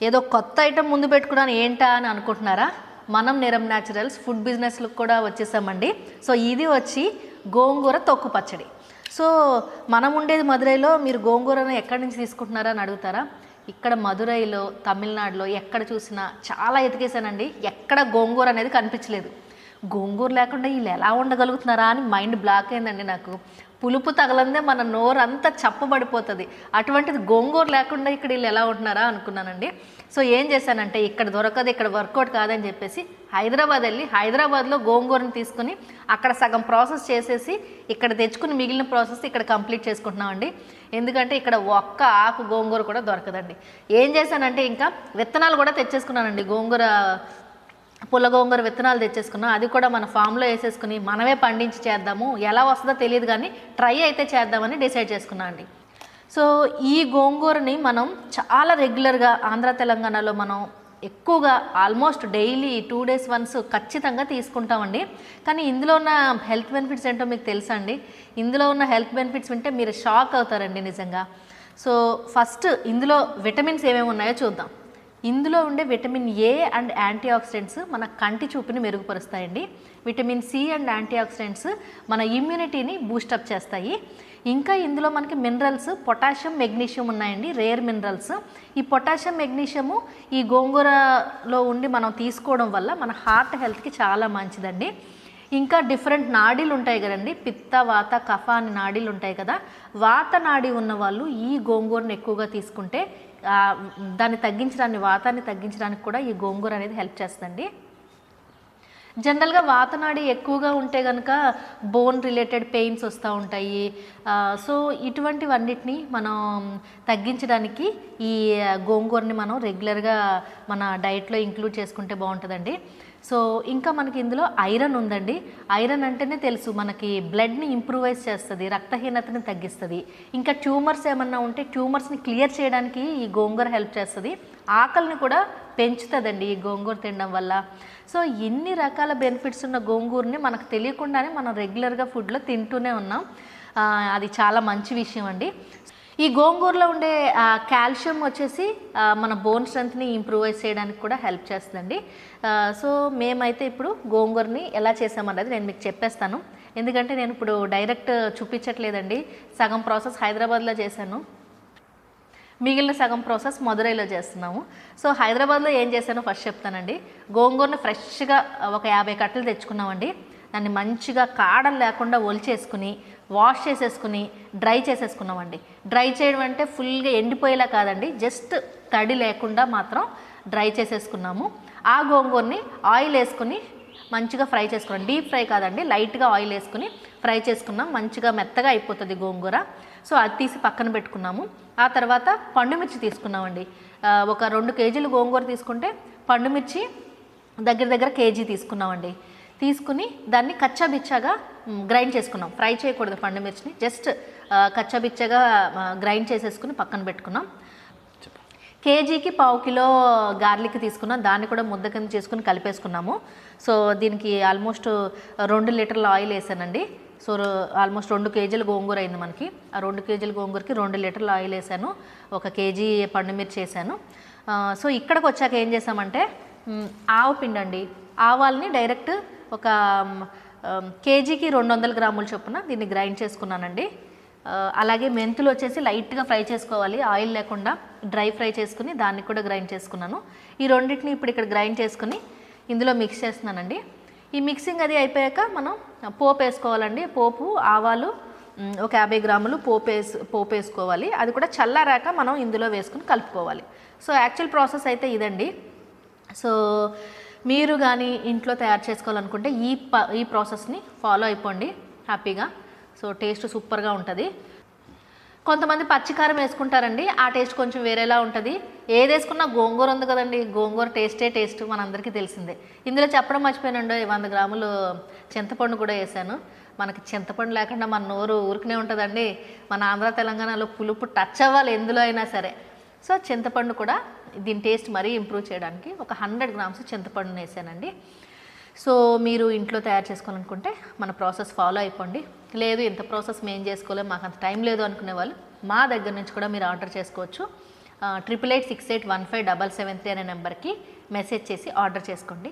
ఏదో కొత్త ఐటమ్ ముందు పెట్టుకున్నాను ఏంటా అని అనుకుంటున్నారా? మనం నిరం న్యాచురల్స్ ఫుడ్ బిజినెస్లకు కూడా వచ్చేసామండి. సో ఇది వచ్చి గోంగూర తొక్కు పచ్చడి. సో మనం ఉండేది మదురైలో, మీరు గోంగూరను ఎక్కడి నుంచి తీసుకుంటున్నారా అని అడుగుతారా? ఇక్కడ మదురైలో, తమిళనాడులో ఎక్కడ చూసినా చాలా ఎతికేసానండి, ఎక్కడ గోంగూర అనేది కనిపించలేదు. గోంగూర లేకుండా వీళ్ళు ఎలా ఉండగలుగుతున్నారా అని మైండ్ బ్లాక్ అయిందండి నాకు. పులుపు తగలందే మన నోరు అంతా చప్పబడిపోతుంది, అటువంటిది గోంగూర లేకుండా ఇక్కడ వీళ్ళు ఎలా ఉంటున్నారా అనుకున్నానండి. సో ఏం చేశానంటే, ఇక్కడ దొరకదు, ఇక్కడ వర్కౌట్ కాదని చెప్పేసి హైదరాబాద్ వెళ్ళి హైదరాబాద్లో గోంగూరని తీసుకుని అక్కడ సగం ప్రాసెస్ చేసేసి ఇక్కడ తెచ్చుకుని మిగిలిన ప్రాసెస్ ఇక్కడ కంప్లీట్ చేసుకుంటున్నామండి. ఎందుకంటే ఇక్కడ ఒక్క ఆకు గోంగూర కూడా దొరకదండి. ఏం చేశానంటే, ఇంకా విత్తనాలు కూడా తెచ్చేసుకున్నానండి. పుల్ల గోంగూర విత్తనాలు తెచ్చేసుకున్నాం. అది కూడా మన ఫామ్లో వేసేసుకుని మనమే పండించి చేద్దాము, ఎలా వస్తుందో తెలియదు కానీ ట్రై అయితే చేద్దామని డిసైడ్ చేసుకున్నాం అండి. సో ఈ గోంగూరని మనం చాలా రెగ్యులర్గా ఆంధ్ర తెలంగాణలో మనం ఎక్కువగా ఆల్మోస్ట్ డైలీ 2 days వన్స్ ఖచ్చితంగా తీసుకుంటామండి. కానీ ఇందులో ఉన్న హెల్త్ బెనిఫిట్స్ ఏంటో మీకు తెలుసా అండి? ఇందులో ఉన్న హెల్త్ బెనిఫిట్స్ వింటే మీరు షాక్ అవుతారండి నిజంగా. సో ఫస్ట్ ఇందులో విటమిన్స్ ఏమేమి ఉన్నాయో చూద్దాం. ఇందులో ఉండే vitamin A and antioxidants మన కంటి చూపుని మెరుగుపరుస్తాయండి. Vitamin C and antioxidants మన ఇమ్యూనిటీని బూస్టప్ చేస్తాయి. ఇంకా ఇందులో మనకి మినరల్స్ పొటాషియం, మెగ్నీషియం ఉన్నాయండి, రేర్ మినరల్స్. ఈ పొటాషియం, మెగ్నీషియము ఈ గోంగూరలో ఉండి మనం తీసుకోవడం వల్ల మన హార్ట్ హెల్త్కి చాలా మంచిదండి. ఇంకా డిఫరెంట్ నాడీలు ఉంటాయి కదండి, పిత్త, వాత, కఫ అని నాడీలు ఉంటాయి కదా. వాత నాడి ఉన్న వాళ్ళు ఈ గోంగూరను ఎక్కువగా తీసుకుంటే దాన్ని తగ్గించడానికి, వాతాన్ని తగ్గించడానికి కూడా ఈ గోంగూర అనేది హెల్ప్ చేస్తుందండి. జనరల్గా వాతనాడి ఎక్కువగా ఉంటే కనుక బోన్ రిలేటెడ్ పెయిన్స్ వస్తూ ఉంటాయి. సో ఇటువంటివన్నిటిని మనం తగ్గించడానికి ఈ గోంగూరని మనం రెగ్యులర్గా మన డైట్లో ఇంక్లూడ్ చేసుకుంటే బాగుంటుందండి. సో ఇంకా మనకి ఇందులో ఐరన్ ఉందండి. ఐరన్ అంటేనే తెలుసు మనకి బ్లడ్ని ఇంప్రూవైజ్ చేస్తుంది, రక్తహీనతని తగ్గిస్తుంది. ఇంకా ట్యూమర్స్ ఏమన్నా ఉంటే ట్యూమర్స్ని క్లియర్ చేయడానికి ఈ గోంగూర హెల్ప్ చేస్తుంది. ఆకలిని కూడా పెంచుతుందండి ఈ గోంగూర తినడం వల్ల. సో ఎన్ని రకాల బెనిఫిట్స్ ఉన్న గోంగూరని మనకు తెలియకుండానే మనం రెగ్యులర్గా ఫుడ్లో తింటూనే ఉన్నాం. అది చాలా మంచి విషయం అండి. ఈ గోంగూరలో ఉండే కాల్షియం వచ్చేసి మన బోన్ స్ట్రెంత్ని ఇంప్రూవైజ్ చేయడానికి కూడా హెల్ప్ చేస్తుందండి. సో మేమైతే ఇప్పుడు గోంగూరని ఎలా చేసామన్నది నేను మీకు చెప్పేస్తాను. ఎందుకంటే నేను ఇప్పుడు డైరెక్ట్ చూపించట్లేదండి, సగం ప్రాసెస్ హైదరాబాద్లో చేశాను, మిగిలిన సగం ప్రాసెస్ మదురైలో చేస్తున్నాము. సో హైదరాబాద్లో ఏం చేశానో ఫస్ట్ చెప్తానండి. గోంగూరను ఫ్రెష్గా ఒక 50 కట్టలు తెచ్చుకున్నామండి. దాన్ని మంచిగా కాడలు లేకుండా ఒలిచేసుకుని వాష్ చేసేసుకుని డ్రై చేసేసుకున్నామండి. డ్రై చేయడం అంటే ఫుల్గా ఎండిపోయేలా కాదండి, జస్ట్ తడి లేకుండా మాత్రం డ్రై చేసేసుకున్నాము. ఆ గోంగూరని ఆయిల్ వేసుకుని మంచిగా ఫ్రై చేసుకున్నాం. డీప్ ఫ్రై కాదండి, లైట్గా ఆయిల్ వేసుకుని ఫ్రై చేసుకున్నాం. మంచిగా మెత్తగా అయిపోతుంది గోంగూర. సో అది తీసి పక్కన పెట్టుకున్నాము. ఆ తర్వాత పండుమిర్చి తీసుకున్నామండి. ఒక 2 kgs గోంగూర తీసుకుంటే పండుమిర్చి దగ్గర కేజీ తీసుకున్నామండి. తీసుకుని దాన్ని కచ్చాబిచ్చాగా గ్రైండ్ చేసుకున్నాం. ఫ్రై చేయకూడదు పండుమిర్చిని, జస్ట్ కచ్చాబిచ్చాగా గ్రైండ్ చేసేసుకుని పక్కన పెట్టుకున్నాం. కేజీకి 1/2 kg గార్లిక్ తీసుకున్నాం, దాన్ని కూడా ముద్ద కింద చేసుకుని కలిపేసుకున్నాము. సో దీనికి ఆల్మోస్ట్ 2 లీటర్ల ఆయిల్ వేసానండి. సో ఆల్మోస్ట్ 2 kgs గోంగూర అయింది మనకి. ఆ 2 kgs గోంగూరకి 2 లీటర్ల ఆయిల్ వేసాను, 1 kg పండుమిర్చి వేసాను. సో ఇక్కడికి వచ్చాక ఏం చేసామంటే ఆవు పిండి అండి. ఆవాల్ని డైరెక్ట్ ఒక కేజీకి 200 గ్రాముల చొప్పున దీన్ని గ్రైండ్ చేసుకున్నానండి. అలాగే మెంతులు వచ్చేసి లైట్గా ఫ్రై చేసుకోవాలి, ఆయిల్ లేకుండా డ్రై ఫ్రై చేసుకుని దాన్ని కూడా గ్రైండ్ చేసుకున్నాను. ఈ రెండింటిని ఇప్పుడు ఇక్కడ గ్రైండ్ చేసుకుని ఇందులో మిక్స్ చేస్తున్నానండి. ఈ మిక్సింగ్ అది అయిపోయాక మనం పోపు వేసుకోవాలండి. పోపు ఆవాలు ఒక 50 గ్రాములు పోపు వేసుకోవాలి. అది కూడా చల్లారాక మనం ఇందులో వేసుకుని కలుపుకోవాలి. సో యాక్చువల్ ప్రాసెస్ అయితే ఇదండి. సో మీరు కానీ ఇంట్లో తయారు చేసుకోవాలనుకుంటే ఈ ప్రాసెస్ని ఫాలో అయిపోండి హ్యాపీగా. సో టేస్ట్ సూపర్గా ఉంటుంది. కొంతమంది పచ్చికారం వేసుకుంటారండి, ఆ టేస్ట్ కొంచెం వేరేలా ఉంటుంది. ఏది వేసుకున్నా గోంగూర ఉంది కదండి, గోంగూర టేస్ట్ మనందరికీ తెలిసిందే. ఇందులో చెప్పడం మర్చిపోయానండి, 100 గ్రాములు చింతపండు కూడా వేసాను. మనకి చింతపండు లేకుండా మన నోరు ఊరికనే ఉంటుందండి. మన ఆంధ్ర తెలంగాణలో పులుపు టచ్ అవ్వాలి ఎందులో అయినా సరే. సో చింతపండు కూడా దీని టేస్ట్ మరీ ఇంప్రూవ్ చేయడానికి ఒక 100 grams చింతపండుని వేసానండి. సో మీరు ఇంట్లో తయారు చేసుకోవాలనుకుంటే మన ప్రాసెస్ ఫాలో అయిపోండి. లేదు ఇంత ప్రాసెస్ మేము చేసుకోలేము, మాకు అంత టైం లేదు అనుకునే వాళ్ళు మా దగ్గర నుంచి కూడా మీరు ఆర్డర్ చేసుకోవచ్చు. 8886815773 అనే నెంబర్కి మెసేజ్ చేసి ఆర్డర్ చేసుకోండి.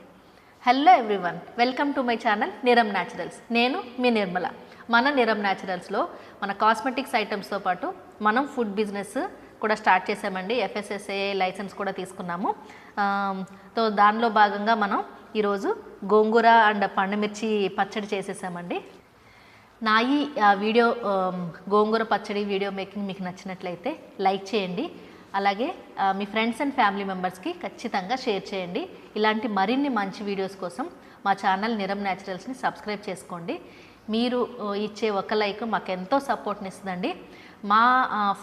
Hello everyone, welcome to my channel Niram naturals. నేను మీ నిర్మల. మన నిరమ్ న్యాచురల్స్లో మన కాస్మెటిక్స్ ఐటమ్స్తో పాటు మనం ఫుడ్ బిజినెస్ కూడా స్టార్ట్ చేసామండి. FSSAI లైసెన్స్ కూడా తీసుకున్నాము. సో దానిలో భాగంగా మనం ఈరోజు గోంగూర అండ్ పండుమిర్చి పచ్చడి చేసేసామండి. నా ఈ వీడియో గోంగూర పచ్చడి వీడియో మేకింగ్ మీకు నచ్చినట్లయితే లైక్ చేయండి. అలాగే మీ ఫ్రెండ్స్ అండ్ ఫ్యామిలీ మెంబర్స్కి ఖచ్చితంగా షేర్ చేయండి. ఇలాంటి మరిన్ని మంచి వీడియోస్ కోసం మా ఛానల్ నిరమ్ న్యాచురల్స్ని సబ్స్క్రైబ్ చేసుకోండి. మీరు ఇచ్చే ఒక లైక్ మాకు ఎంతో సపోర్ట్ని ఇస్తుందండి. మా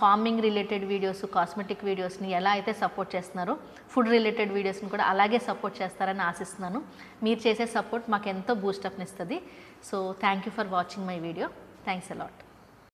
ఫార్మింగ్ రిలేటెడ్ వీడియోస్, కాస్మెటిక్ వీడియోస్ని ఎలా అయితే సపోర్ట్ చేస్తున్నారో ఫుడ్ రిలేటెడ్ వీడియోస్ని కూడా అలాగే సపోర్ట్ చేస్తారని ఆశిస్తున్నాను. మీరు చేసే సపోర్ట్ మాకు ఎంతో బూస్టప్ని ఇస్తుంది. So thank you for watching my video. Thanks a lot.